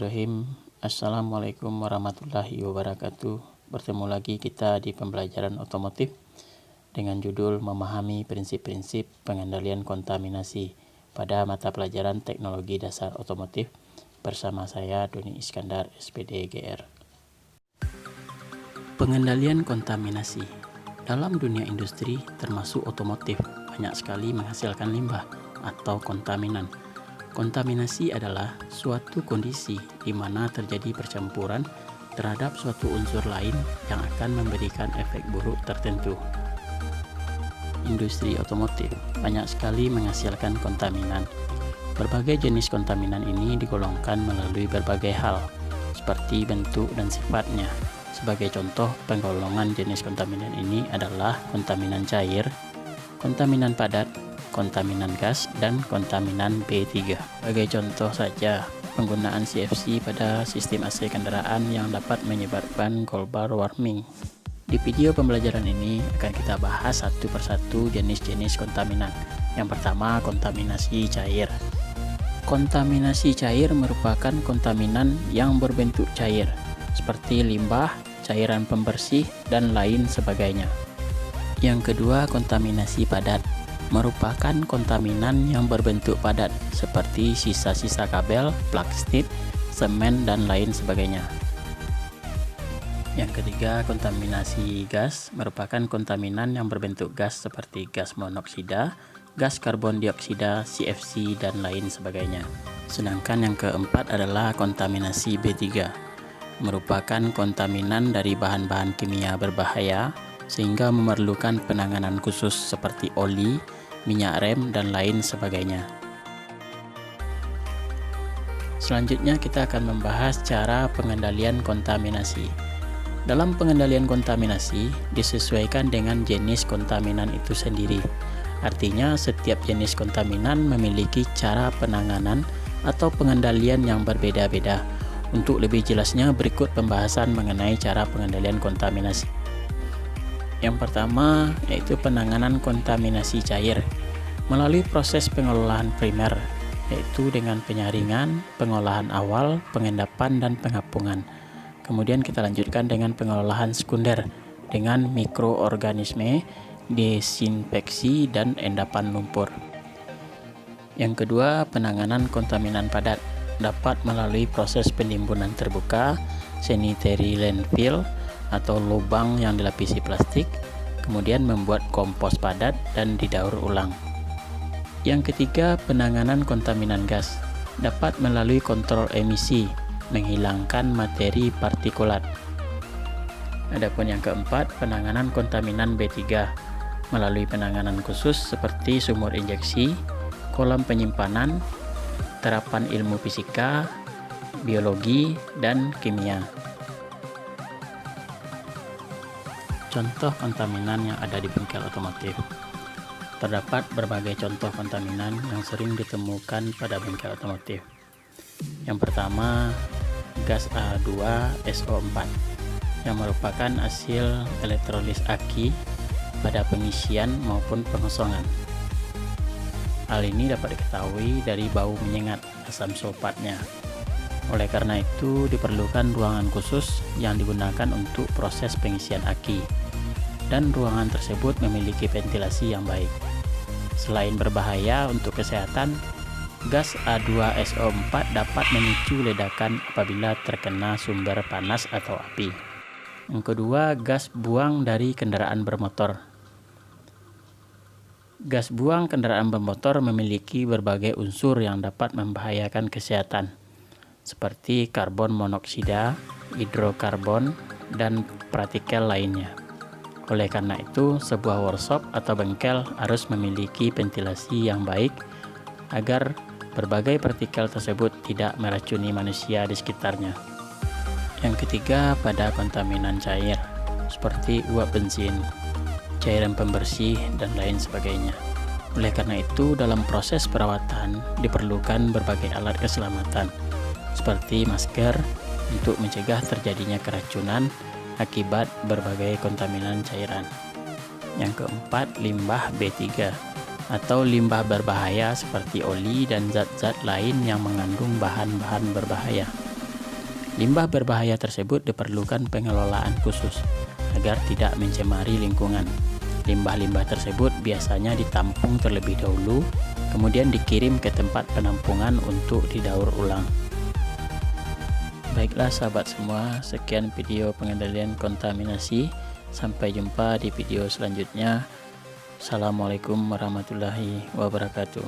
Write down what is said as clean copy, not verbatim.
Bismillahirrahmanirrahim. Assalamualaikum warahmatullahi wabarakatuh. Bertemu lagi kita di pembelajaran otomotif dengan judul Memahami Prinsip-Prinsip Pengendalian Kontaminasi pada mata pelajaran Teknologi Dasar Otomotif bersama saya Doni Iskandar, SPD GR. Pengendalian kontaminasi dalam dunia industri termasuk otomotif banyak sekali menghasilkan limbah atau kontaminan. Kontaminasi adalah suatu kondisi di mana terjadi percampuran terhadap suatu unsur lain yang akan memberikan efek buruk tertentu. Industri otomotif banyak sekali menghasilkan kontaminan. Berbagai jenis kontaminan ini digolongkan melalui berbagai hal, seperti bentuk dan sifatnya. Sebagai contoh, penggolongan jenis kontaminan ini adalah kontaminan cair, kontaminan padat, kontaminan gas, dan kontaminan B3. Sebagai contoh saja, penggunaan CFC pada sistem AC kendaraan yang dapat menyebabkan global warming. Di video pembelajaran ini akan kita bahas satu persatu jenis-jenis kontaminan. Yang pertama, kontaminasi cair. Kontaminasi cair merupakan kontaminan yang berbentuk cair, seperti limbah, cairan pembersih, dan lain sebagainya. Yang kedua, kontaminasi padat. Merupakan kontaminan yang berbentuk padat seperti sisa-sisa kabel, plastik, semen, dan lain sebagainya. Yang ketiga, kontaminasi gas merupakan kontaminan yang berbentuk gas seperti gas monoksida, gas karbon dioksida, CFC, dan lain sebagainya. Sedangkan yang keempat adalah kontaminasi B3. Merupakan kontaminan dari bahan-bahan kimia berbahaya sehingga memerlukan penanganan khusus seperti oli, minyak rem, dan lain sebagainya. Selanjutnya kita akan membahas cara pengendalian kontaminasi. Dalam pengendalian kontaminasi disesuaikan dengan jenis kontaminan itu sendiri. Artinya setiap jenis kontaminan memiliki cara penanganan atau pengendalian yang berbeda-beda. Untuk lebih jelasnya berikut pembahasan mengenai cara pengendalian kontaminasi. Yang pertama yaitu penanganan kontaminasi cair melalui proses pengelolaan primer, yaitu dengan penyaringan, pengolahan awal, pengendapan, dan pengapungan. Kemudian kita lanjutkan dengan pengelolaan sekunder dengan mikroorganisme, desinfeksi, dan endapan lumpur. Yang kedua, penanganan kontaminan padat dapat melalui proses penimbunan terbuka, sanitary landfill, atau lubang yang dilapisi plastik, kemudian membuat kompos padat dan didaur ulang. Yang ketiga, penanganan kontaminan gas dapat melalui kontrol emisi, menghilangkan materi partikulat. Adapun yang keempat, penanganan kontaminan B3 melalui penanganan khusus seperti sumur injeksi, kolam penyimpanan, terapan ilmu fisika, biologi, dan kimia. Contoh kontaminan yang ada di bengkel otomotif. Terdapat berbagai contoh kontaminan yang sering ditemukan pada bengkel otomotif. Yang pertama, gas A2SO4 yang merupakan hasil elektrolis aki pada pengisian maupun pengosongan. Hal ini dapat diketahui dari bau menyengat asam sulfatnya. Oleh karena itu diperlukan ruangan khusus yang digunakan untuk proses pengisian aki, dan ruangan tersebut memiliki ventilasi yang baik. Selain berbahaya untuk kesehatan, gas A2SO4 dapat memicu ledakan apabila terkena sumber panas atau api. Yang kedua, gas buang dari kendaraan bermotor. Gas buang kendaraan bermotor memiliki berbagai unsur yang dapat membahayakan kesehatan, seperti karbon monoksida, hidrokarbon, dan partikel lainnya. Oleh karena itu, sebuah workshop atau bengkel harus memiliki ventilasi yang baik agar berbagai partikel tersebut tidak meracuni manusia di sekitarnya. Yang ketiga, pada kontaminan cair, seperti uap bensin, cairan pembersih, dan lain sebagainya. Oleh karena itu, dalam proses perawatan diperlukan berbagai alat keselamatan, seperti masker untuk mencegah terjadinya keracunan akibat berbagai kontaminan cairan. Yang keempat, limbah B3 atau limbah berbahaya seperti oli dan zat-zat lain yang mengandung bahan-bahan berbahaya. Limbah berbahaya tersebut diperlukan pengelolaan khusus agar tidak mencemari lingkungan. Limbah-limbah tersebut biasanya ditampung terlebih dahulu, kemudian dikirim ke tempat penampungan untuk didaur ulang. Baiklah sahabat semua, sekian video pengendalian kontaminasi. Sampai jumpa di video selanjutnya. Assalamualaikum warahmatullahi wabarakatuh.